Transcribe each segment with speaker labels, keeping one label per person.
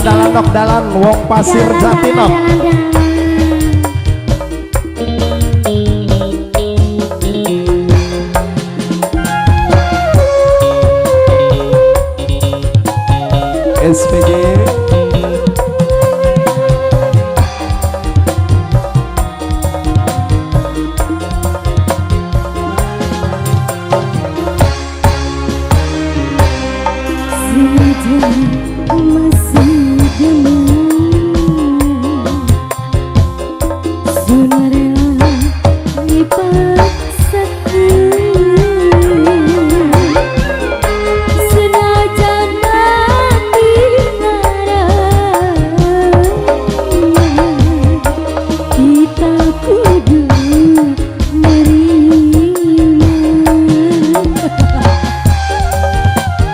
Speaker 1: Dalan nok dalan wong pasir Jatinok. SPG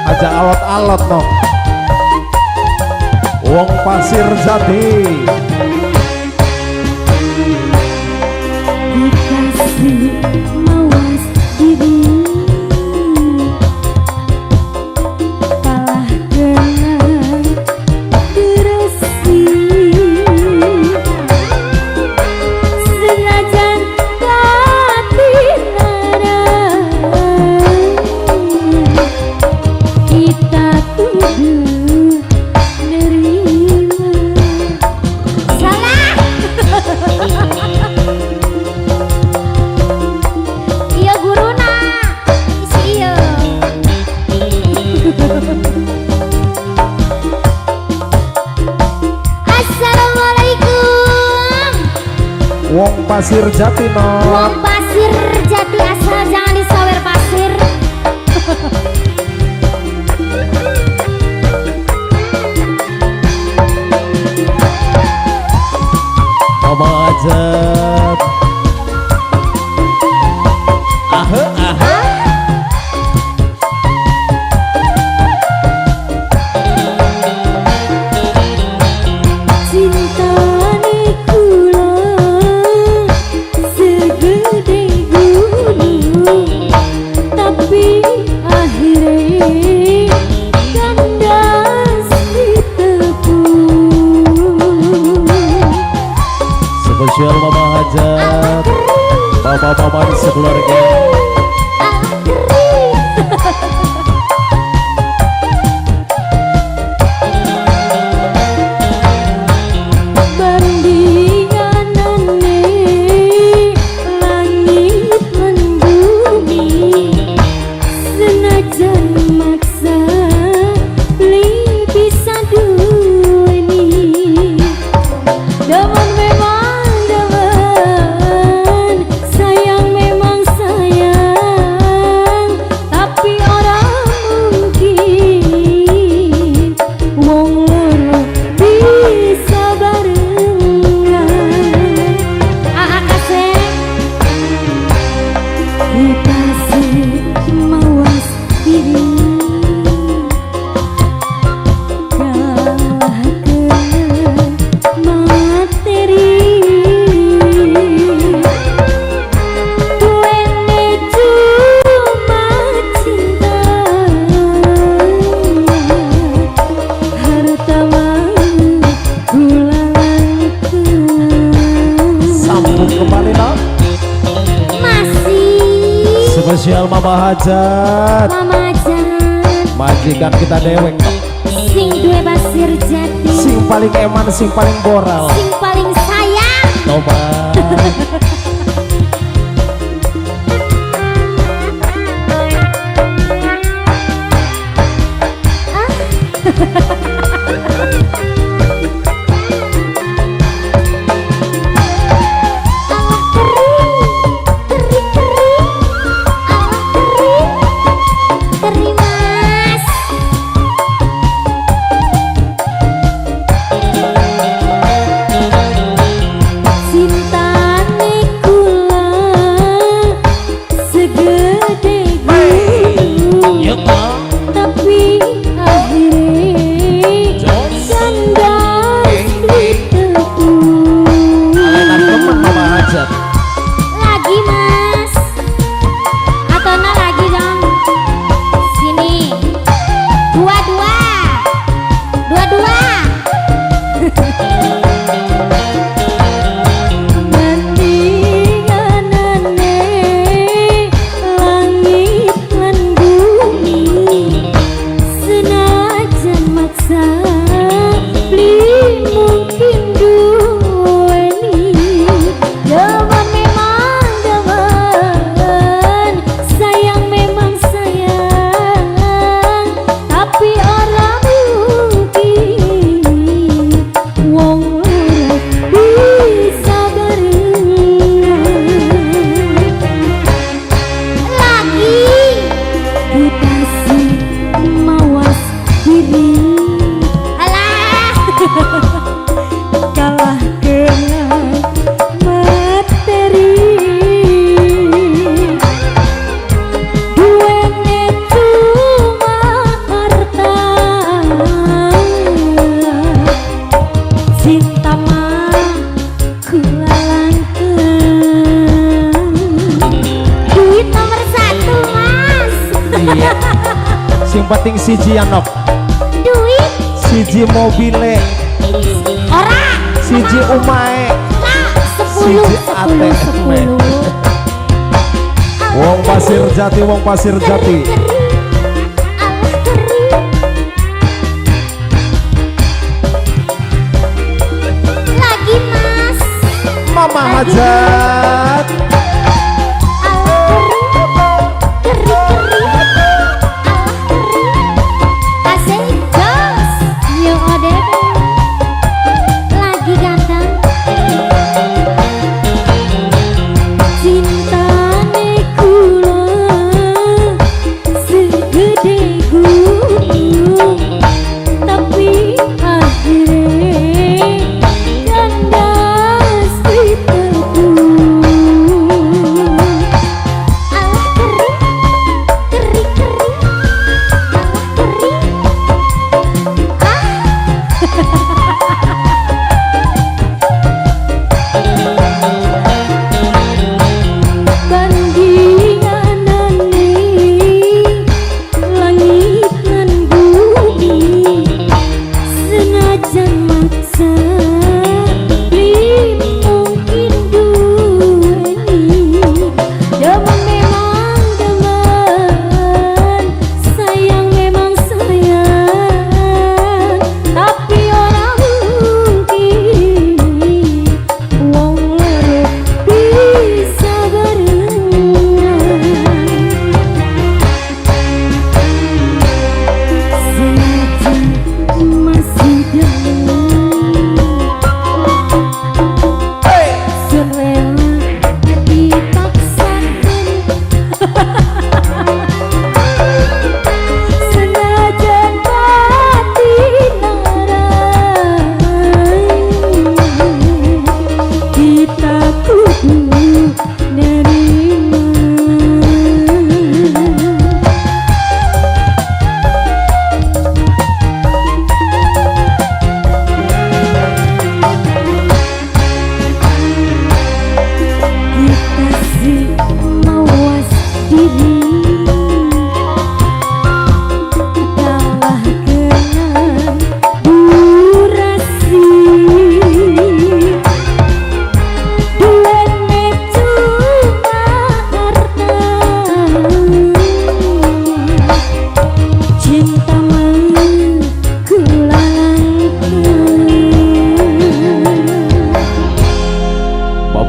Speaker 1: aja alot-alot no wong pasir Jati.
Speaker 2: Dikasih mawas diri kalah dengan deresi senajan tapi nara kita kudu nerima salah. Iya guruna isi iya. Assalamualaikum
Speaker 1: Wong pasir Jati no.
Speaker 2: wong pasir Jati asal jangan disawer pasir.
Speaker 1: Mama Ajat.
Speaker 2: Cintane kula segede gunung tapi akhirnya kandas ditepung.
Speaker 1: Spesial Mama Ajat, bapak-bapak di sekeluarga.
Speaker 2: Bandinganane langit lan bumi senajan maksa li bisa duweni daman memang daman sayang memang sayang tapi orang mungkin wong loro bisa barengan. Kasih dikasih mawas diri kalah dengan materi duwene cuma cinta harta mau gula
Speaker 1: Sambung kembali no.
Speaker 2: masih
Speaker 1: Spesial Mama Hajat,
Speaker 2: Mama Jat
Speaker 1: majikan kita dewek no.
Speaker 2: sing duwe pasir Jati
Speaker 1: Sing paling eman, sing paling boral.
Speaker 2: sing paling sayang.
Speaker 1: Coba.
Speaker 2: Allah kering, Allah kering, mas. Cintane
Speaker 1: Sing penting siji anok,
Speaker 2: duit
Speaker 1: siji mobile,
Speaker 2: ora
Speaker 1: siji umae,
Speaker 2: lah
Speaker 1: siji
Speaker 2: 10
Speaker 1: ATM.
Speaker 2: 10
Speaker 1: Wong Pasir Jati, wong Pasir Jati.
Speaker 2: lagi mas
Speaker 1: Mama Hajat.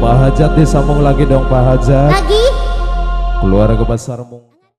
Speaker 1: Pak Hajat disambung lagi dong Pak Hajat.
Speaker 2: lagi
Speaker 1: Keluarga besar Mung.